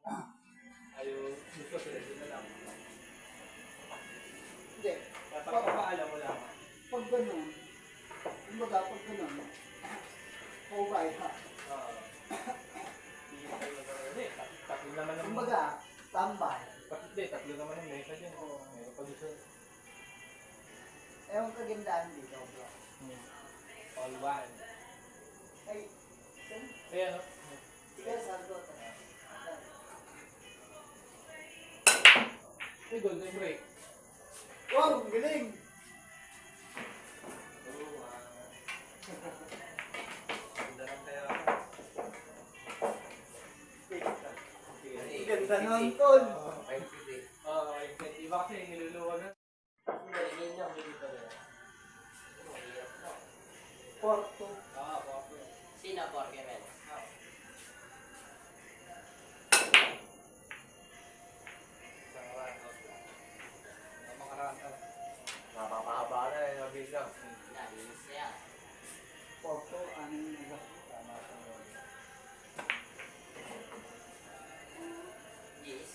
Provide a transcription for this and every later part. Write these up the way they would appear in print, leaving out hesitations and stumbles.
Ayaw, gusto sila na lang. Hindi. Pagpapaalam mo lang. Pag ganun, kumbaga pag ganun, okay ha. Hindi tayo nagkaroon. Tatlo naman ang... Kumbaga, tambay. Tatlo naman ang mesa dyan. Meron pa gusto. Ewan kagandahan dito, bro. All one. Ay, Kaya no? sige, sardo. Ay, golden break. Wow, ang galing! Ganda lang kaya. Ganda nun, tol. Iba kasi niluluwag na. Galing niya, may dito rin. Porto. Porto. Sino por Kevin? Napapahaba na eh, mabilis lang. Nalinis niya. Porto, anong nila. Tama sa mga. Yes.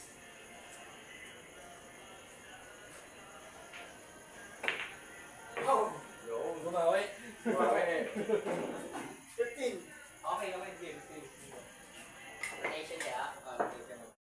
Yo, gumawi. Gumawi.